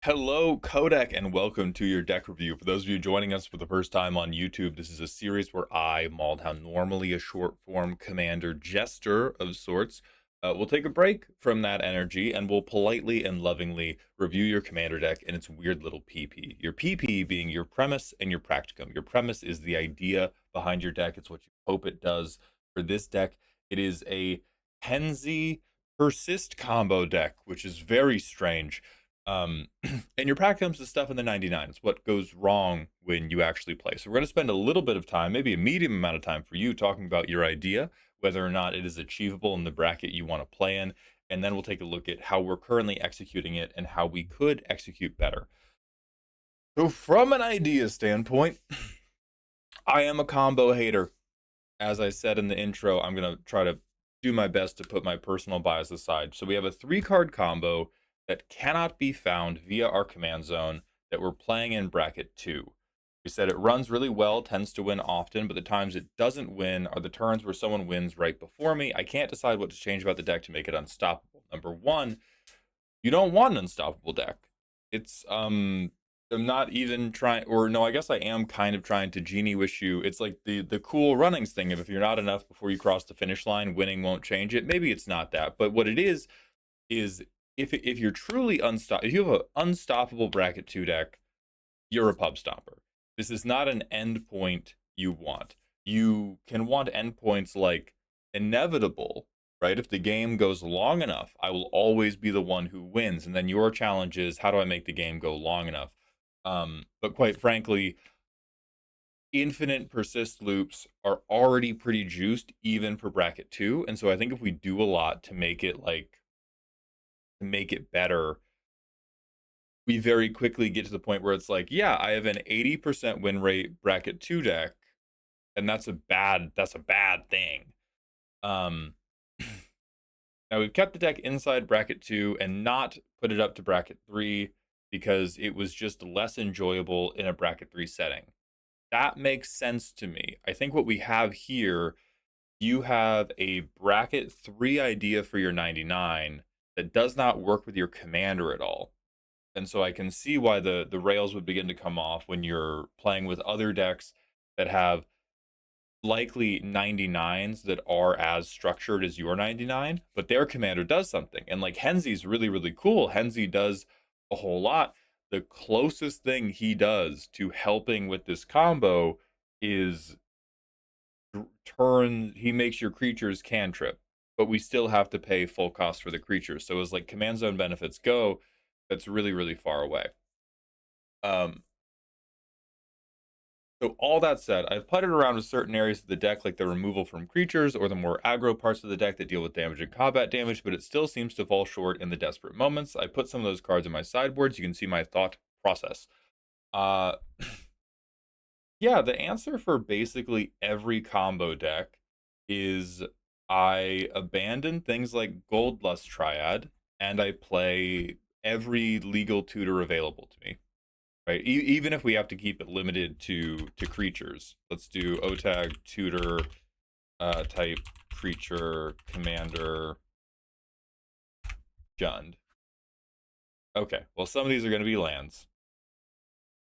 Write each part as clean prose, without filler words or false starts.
Hello, Kodak, and welcome to your deck review. For those of you joining us for the first time on YouTube, this is a series where I, Maldhound, normally a short form commander jester of sorts, will take a break from that energy and will politely and lovingly review your commander deck and its weird little PP. Your PP being your premise and your practicum. Your premise is the idea behind your deck, it's what you hope it does. For this deck, it is a Henzi Persist combo deck, which is very strange. And your practicum's the stuff in the 99. It's what goes wrong when you actually play. So we're going to spend a little bit of time, maybe a medium amount of time for you, talking about your idea, whether or not it is achievable in the bracket you want to play in, and then we'll take a look at how we're currently executing it and how we could execute better. So from an idea standpoint, I am a combo hater. As I said in the intro, I'm going to try to do my best to put my personal bias aside. So we have a 3-card combo that cannot be found via our command zone that we're playing in bracket 2. We said it runs really well, tends to win often, but the times it doesn't win are the turns where someone wins right before me. I can't decide what to change about the deck to make it unstoppable. Number one, you don't want an unstoppable deck. It's I'm not even trying, or no, I guess I am kind of trying to genie wish you. It's like the cool runnings thing of if you're not enough before you cross the finish line, winning won't change it. Maybe it's not that, but what it is if you're truly if you have an unstoppable bracket 2 deck, you're a pub stomper. This is not an end point you want. You can want endpoints like inevitable, right? If the game goes long enough, I will always be the one who wins. And then your challenge is, how do I make the game go long enough? But quite frankly, infinite persist loops are already pretty juiced even for bracket 2. And so I think if we do a lot to make it better, we very quickly get to the point where it's like, yeah, I have an 80% win rate bracket 2 deck, and that's a bad thing. Um Now we've kept the deck inside bracket 2 and not put it up to bracket 3 because it was just less enjoyable in a bracket 3 setting. That makes sense to me. I think what we have here, you have a bracket 3 idea for your 99 that does not work with your commander at all. And so I can see why the rails would begin to come off when you're playing with other decks that have likely 99s that are as structured as your 99, but their commander does something. And like Henzi's really, really cool. Henzi does a whole lot. The closest thing he does to helping with this combo is he makes your creatures cantrip, but we still have to pay full cost for the creatures. So as like command zone benefits go, that's really, really far away. Um, So all that said, I've putted around with certain areas of the deck, like the removal from creatures or the more aggro parts of the deck that deal with damage and combat damage, but it still seems to fall short in the desperate moments. I put some of those cards in my sideboards. You can see my thought process. Uh, yeah, the answer for basically every combo deck is I abandon things like Gold Lust Triad and I play every legal tutor available to me. Right, even if we have to keep it limited to creatures, let's do OTAG tutor type creature commander Jund. Okay, well some of these are going to be lands.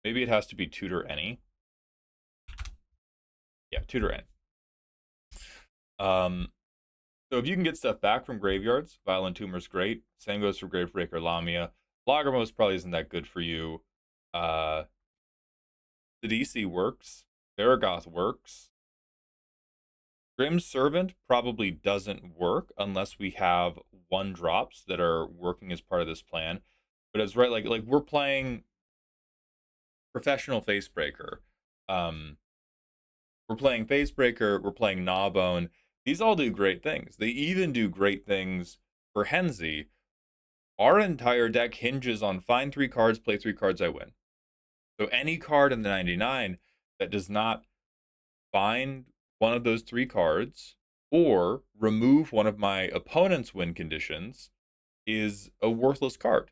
Maybe it has to be tutor any. Yeah, tutor any. Um, so if you can get stuff back from graveyards, Violent Tumor's great. Same goes for Gravebreaker Lamia. Lagermost probably isn't that good for you. Uh, the DC works. Varagoth works. Grim's Servant probably doesn't work unless we have 1-drops that are working as part of this plan. But it's right, like we're playing Professional Facebreaker. Um, we're playing Facebreaker, we're playing Gnawbone. These all do great things. They even do great things for Henzi. Our entire deck hinges on find 3 cards, play 3 cards, I win. So any card in the 99 that does not find one of those 3 cards or remove one of my opponent's win conditions is a worthless card.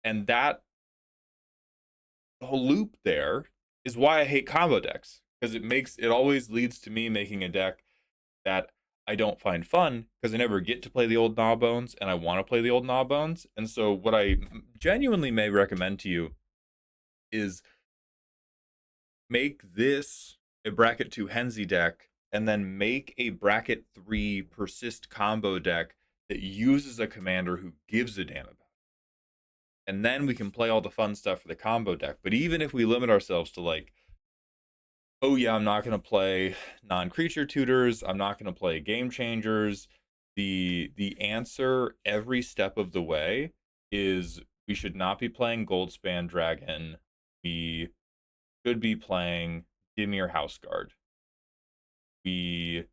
And that whole loop there is why I hate combo decks, because it always leads to me making a deck that I don't find fun because I never get to play the old Gnawbones, and I want to play the old Gnawbones. And so, what I genuinely may recommend to you is make this a bracket 2 Henzi deck, and then make a bracket 3 persist combo deck that uses a commander who gives a damn about it. And then we can play all the fun stuff for the combo deck. But even if we limit ourselves to like, oh yeah, I'm not going to play non-creature tutors, I'm not going to play game changers, the answer every step of the way is we should not be playing Goldspan Dragon. We should be playing Dimir Houseguard. We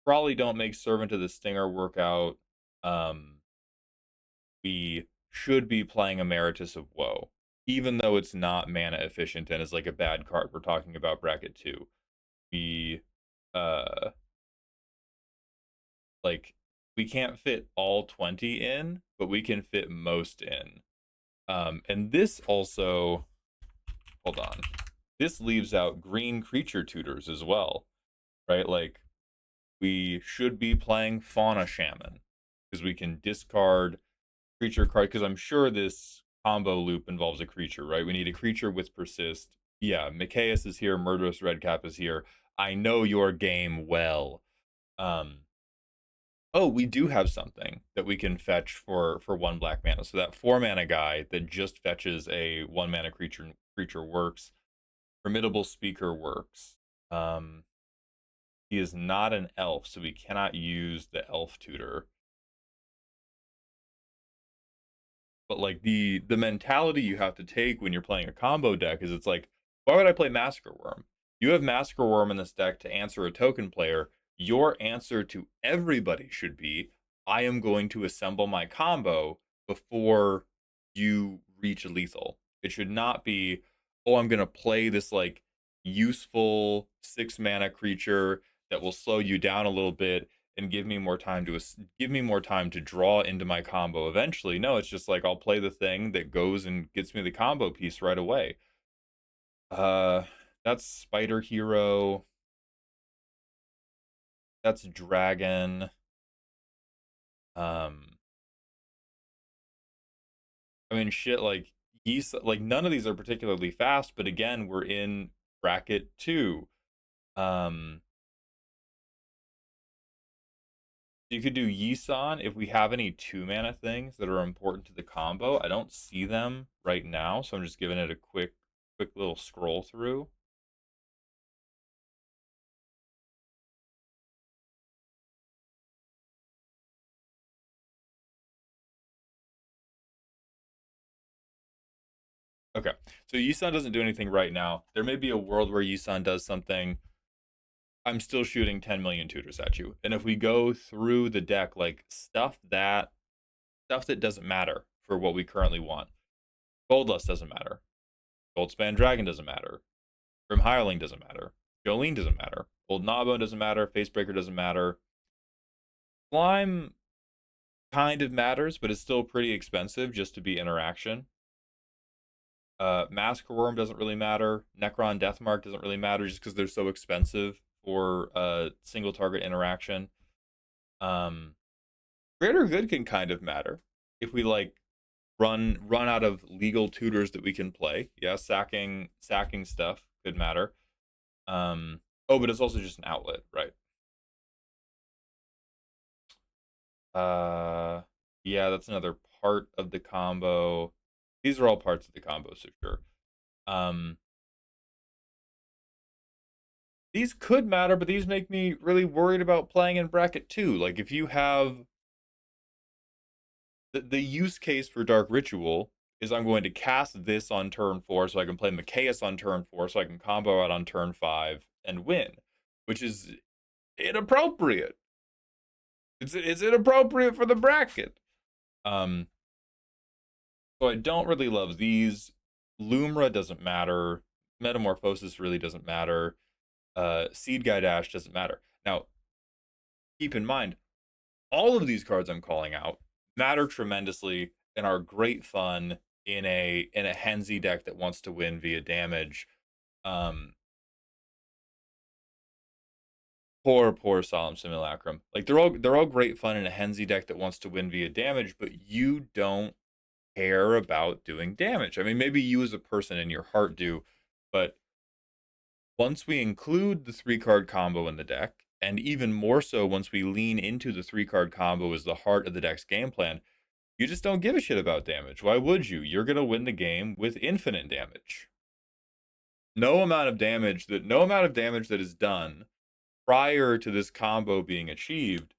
probably don't make Servant of the Stinger work out. We should be playing Emeritus of Woe, even though it's not mana efficient and is like a bad card. We're talking about bracket 2. We uh like we can't fit all 20 in, but we can fit most in. And this also, hold on, this leaves out green creature tutors as well, right? Like we should be playing Fauna Shaman because we can discard creature card, because I'm sure this combo loop involves a creature, right? We need a creature with persist. Yeah, Mikaeus is here, Murderous Redcap is here. I know your game well. Um oh, we do have something that we can fetch for 1 black mana. So that 4 mana guy that just fetches a 1 mana creature works. Formidable Speaker works. He is not an elf, so we cannot use the elf tutor. But like the mentality you have to take when you're playing a combo deck is it's like, why would I play Massacre Worm? You have Massacre Worm in this deck to answer a token player. Your answer to everybody should be, I am going to assemble my combo before you reach lethal. It should not be, oh, I'm gonna play this like useful 6 mana creature that will slow you down a little bit and give me more time to draw into my combo eventually. No, it's just like I'll play the thing that goes and gets me the combo piece right away. Uh that's Spider Hero. That's Dragon. Um I mean shit like like none of these are particularly fast, but again, we're in bracket 2. Um you could do Yisan if we have any 2 mana things that are important to the combo. I don't see them right now, so I'm just giving it a quick little scroll through. Okay, so Yisan doesn't do anything right now. There may be a world where Yisan does something. I'm still shooting 10 million tutors at you. And if we go through the deck, like stuff that doesn't matter for what we currently want. Goldlust doesn't matter. Goldspan Dragon doesn't matter. Grim Hireling doesn't matter. Jolene doesn't matter. Old Gnawbone doesn't matter. Facebreaker doesn't matter. Slime kind of matters, but it's still pretty expensive just to be interaction. Mask Worm doesn't really matter. Necron Deathmark doesn't really matter just because they're so expensive for single target interaction. Greater Good can kind of matter if we like run out of legal tutors that we can play. Yeah, sacking stuff could matter. Oh, but it's also just an outlet, right? Uh, yeah, that's another part of the combo. These are all parts of the combo, so sure. Um, these could matter, but these make me really worried about playing in bracket 2. Like if you have the use case for Dark Ritual is I'm going to cast this on turn 4 so I can play Mikaeus on turn 4 so I can combo out on turn 5 and win, which is inappropriate. It's inappropriate for the bracket. Um, so I don't really love these. Lumra doesn't matter. Metamorphosis really doesn't matter. Seed Guy Dash doesn't matter. Now, keep in mind, all of these cards I'm calling out matter tremendously and are great fun in a Henzi deck that wants to win via damage. Um, Poor Solemn Simulacrum. Like they're all great fun in a Henzi deck that wants to win via damage, but you don't care about doing damage. I mean, maybe you as a person in your heart do, but once we include the 3-card combo in the deck, and even more so once we lean into the 3-card combo as the heart of the deck's game plan, you just don't give a shit about damage. Why would you? You're going to win the game with infinite damage. No amount of damage that is done prior to this combo being achieved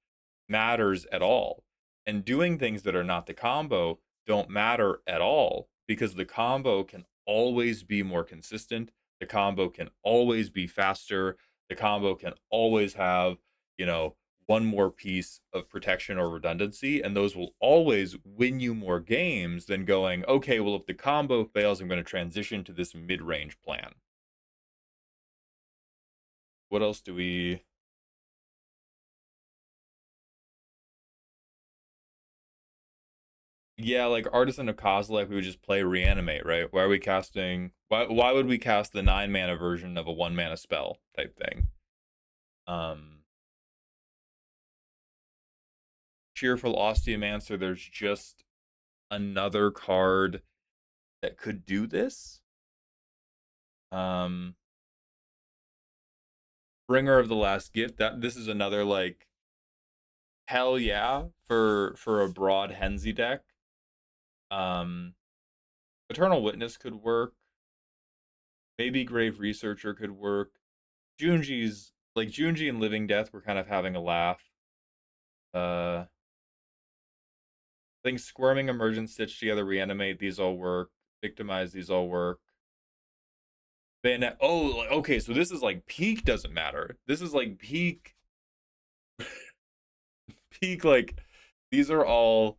matters at all. And doing things that are not the combo don't matter at all because the combo can always be more consistent. The combo can always be faster. The combo can always have, you know, one more piece of protection or redundancy, and those will always win you more games than going, okay, well, if the combo fails, I'm going to transition to this mid range plan. What else do we. Yeah, like Artisan of Kozilek, we would just play Reanimate, right? Why are we casting? Why would we cast the 9-mana version of a 1-mana spell type thing? Um, Cheerful Osteomancer, there's just another card that could do this. Um, Bringer of the Last Gift. This is another like hell yeah for a broad Henzi deck. Um, Eternal Witness could work. Maybe Grave Researcher could work. Junji and Living Death were kind of having a laugh. I think Squirming, Emergent, Stitch Together, Reanimate, these all work. Victimize, these all work. Bayonet. Oh, okay, so this is like peak doesn't matter. This is like peak, like these are all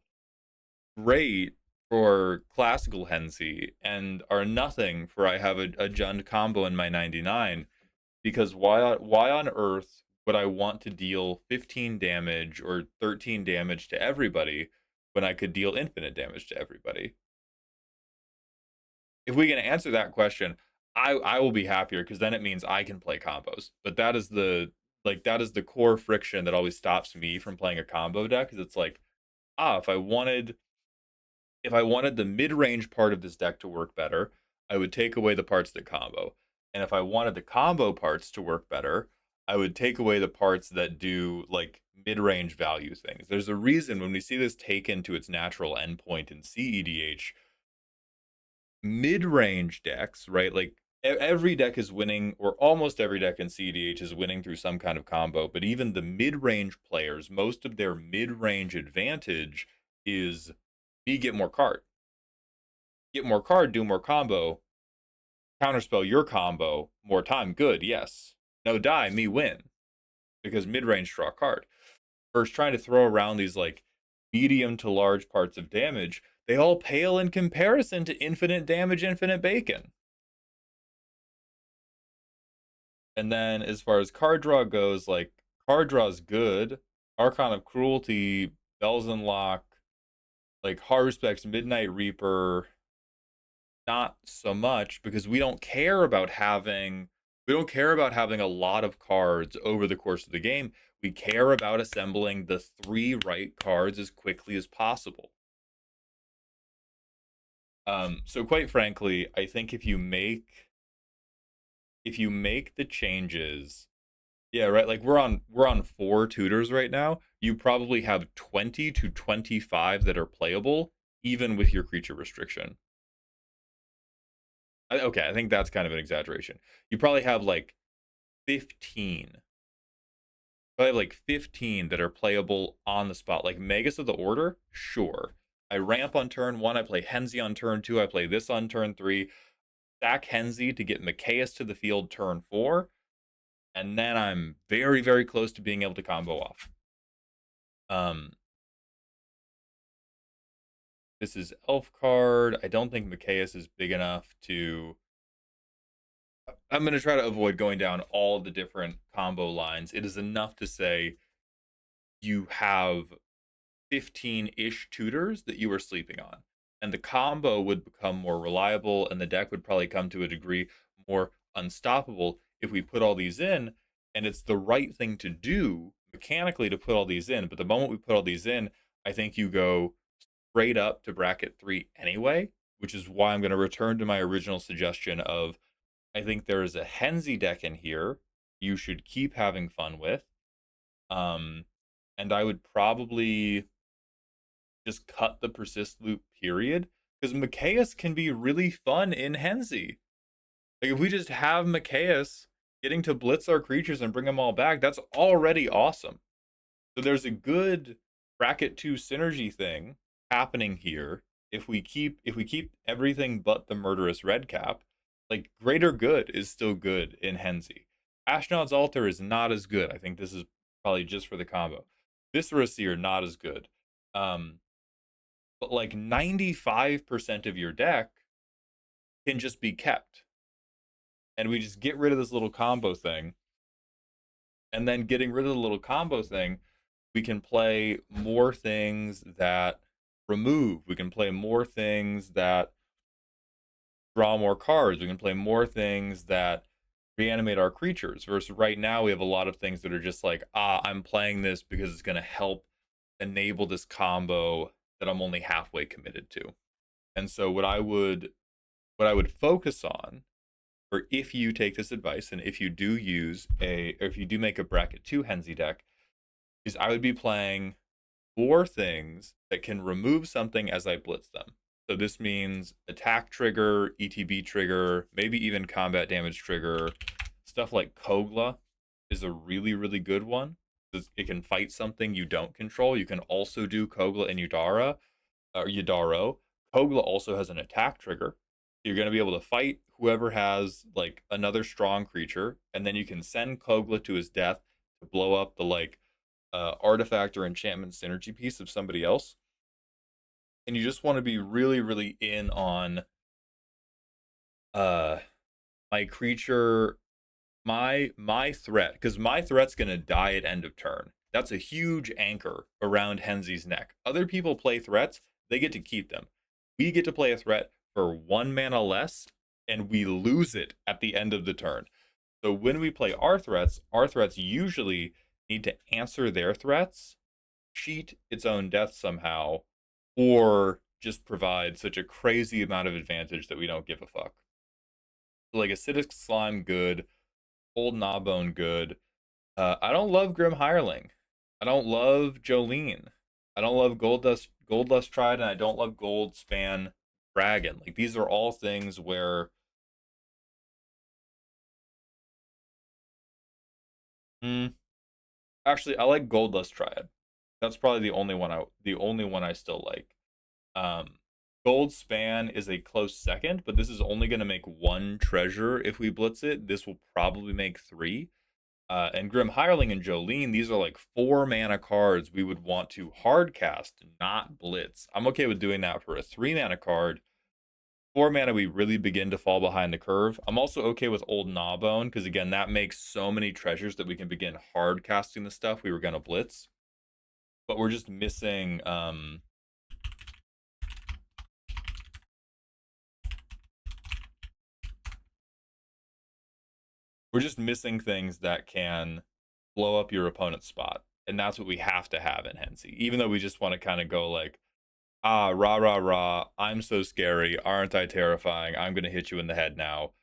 great for classical Hensi and are nothing for I have a Jund combo in my 99 because why on earth would I want to deal 15 damage or 13 damage to everybody when I could deal infinite damage to everybody? If we can answer that question, I will be happier because then it means I can play combos. But that is the core friction that always stops me from playing a combo deck. Because it's like, if I wanted the mid-range part of this deck to work better, I would take away the parts that combo. And if I wanted the combo parts to work better, I would take away the parts that do like mid-range value things. There's a reason when we see this taken to its natural endpoint in CEDH, mid-range decks, right? Like every deck is winning, or almost every deck in CEDH is winning through some kind of combo, but even the mid-range players, most of their mid-range advantage is me get more card. Get more card, do more combo, counterspell your combo, more time, good, yes. No die, me win. Because mid-range draw card. Versus trying to throw around these like medium to large parts of damage, they all pale in comparison to infinite damage, infinite bacon. And then as far as card draw goes, like card draw is good. Archon of Cruelty, Bells Lock, like Harvespect's Midnight Reaper, not so much because we don't care about having a lot of cards over the course of the game. We care about assembling the 3 right cards as quickly as possible. So quite frankly, I think if you make the changes, yeah, right. Like we're on 4 tutors right now. You probably have 20 to 25 that are playable, even with your creature restriction. Okay, I think that's kind of an exaggeration. You probably have like 15. Probably have like 15 that are playable on the spot. Like Magus of the Order, sure. I ramp on turn 1, I play Henzi on turn 2, I play this on turn 3, stack Henzi to get Mikaeus to the field turn 4, and then I'm very, very close to being able to combo off. Um, this is Elf card. I don't think Mikaeus is big enough to. I'm going to try to avoid going down all the different combo lines. It is enough to say you have 15-ish tutors that you are sleeping on. And the combo would become more reliable, and the deck would probably come to a degree more unstoppable if we put all these in. and it's the right thing to do mechanically to put all these in. But the moment we put all these in, I think you go straight up to bracket 3 anyway, which is why I'm going to return to my original suggestion of I think there is a Henzi deck in here you should keep having fun with. Um, and I would probably just cut the persist loop period because Machias can be really fun in Henzi. Like if we just have Machias getting to blitz our creatures and bring them all back, that's already awesome. So there's a good bracket 2 synergy thing happening here if we keep everything but the murderous red cap. Like greater good is still good in Henzi. Ashnod's Altar is not as good. I think this is probably just for the combo. Viscera Seer not as good. Um, but like 95% of your deck can just be kept. And we just get rid of this little combo thing. And then getting rid of the little combo thing, we can play more things that remove. We can play more things that draw more cards. We can play more things that reanimate our creatures. Versus right now, we have a lot of things that are just like, I'm playing this because it's going to help enable this combo that I'm only halfway committed to. And so what I would focus on, or if you take this advice and if you do if you do make a bracket 2 Henzi deck, is I would be playing 4 things that can remove something as I blitz them. So this means attack trigger, ETB trigger, maybe even combat damage trigger. Stuff like Kogla is a really, really good one. It can fight something you don't control. You can also do Kogla and Yadaro. Kogla also has an attack trigger. You're going to be able to fight whoever has like another strong creature, and then you can send Kogla to his death to blow up the like artifact or enchantment synergy piece of somebody else. And you just want to be really, really in on uh my creature, my threat, because my threat's gonna die at end of turn. That's a huge anchor around Henzi's neck. Other people play threats, they get to keep them. We get to play a threat for 1 mana less, and we lose it at the end of the turn. So when we play our threats usually need to answer their threats, cheat its own death somehow, or just provide such a crazy amount of advantage that we don't give a fuck. So like Acidic Slime, good. Old Gnawbone, good. I don't love Grim Hireling. I don't love Jolene. I don't love Gold Lust Tried, and I don't love Gold Span Dragon. Like these are all things where, mm, actually, I like Gold Lust Triad. That's probably the only one I still like. Um, Gold Span is a close second, but this is only going to make 1 treasure if we blitz it. This will probably make 3. And Grim Hireling and Jolene, these are like 4 mana cards we would want to hard cast, not blitz. I'm okay with doing that for a 3 mana card. 4 mana, we really begin to fall behind the curve. I'm also okay with Old Gnawbone because again, that makes so many treasures that we can begin hard casting the stuff we were gonna blitz. But we're just missing things that can blow up your opponent's spot. And that's what we have to have in Hensi. Even though we just want to kind of go like, rah, rah, rah, I'm so scary. Aren't I terrifying? I'm going to hit you in the head now.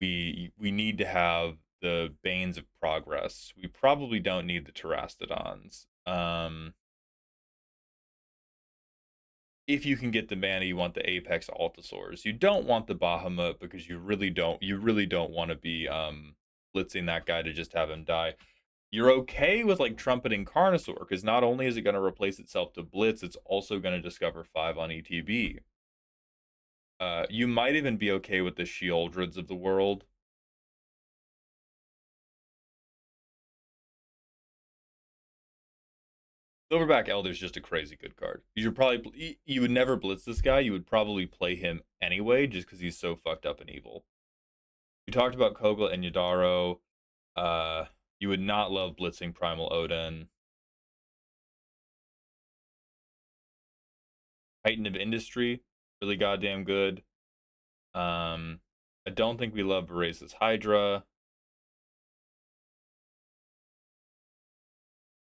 We need to have the Banes of Progress. We probably don't need the Terastodons. If you can get the mana, you want the Apex Altasaurs. You don't want the Bahamut because you really don't want to be blitzing that guy to just have him die. You're okay with like trumpeting Carnosaur because not only is it going to replace itself to blitz, it's also going to discover 5 on ETB. You might even be okay with the Sheoldreds of the world. Silverback Elder is just a crazy good card. You would never blitz this guy. You would probably play him anyway, just because he's so fucked up and evil. We talked about Kogla and Yadaro. Uh, you would not love blitzing Primal Odin. Titan of Industry, really goddamn good. I don't think we love Voracious Hydra.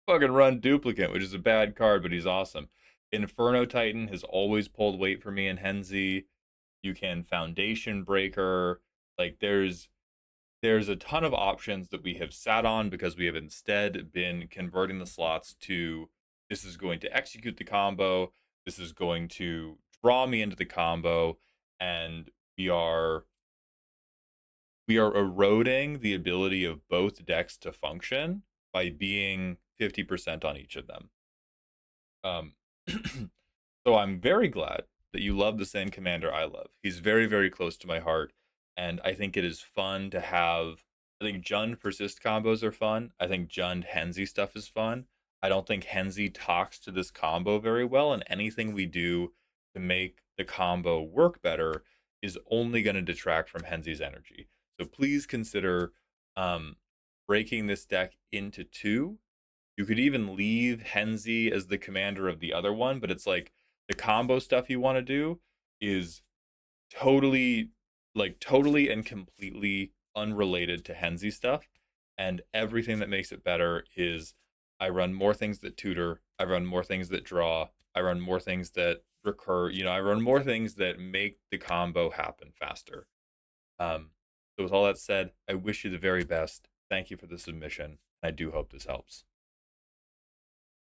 fucking run Duplicant, which is a bad card, but he's awesome. Inferno Titan has always pulled weight for me in Henzi. You can Foundation Breaker. Like there's a ton of options that we have sat on because we have instead been converting the slots to this is going to execute the combo, this is going to draw me into the combo, and we are eroding the ability of both decks to function by being 50% on each of them. Um, so I'm very glad that you love the same commander I love. He's very, very close to my heart, and I think it is fun to have. I think Jund persist combos are fun. I think Jund Henzi stuff is fun. I don't think Henzi talks to this combo very well, and anything we do to make the combo work better is only going to detract from Henzi's energy. So please consider um, breaking this deck into two. You could even leave Henzi as the commander of the other one, but it's like the combo stuff you want to do is totally, like, totally and completely unrelated to Henzi stuff. And everything that makes it better is I run more things that tutor, I run more things that draw, I run more things that recur, I run more things that make the combo happen faster. Um, so with all that said, I wish you the very best. Thank you for the submission. I do hope this helps.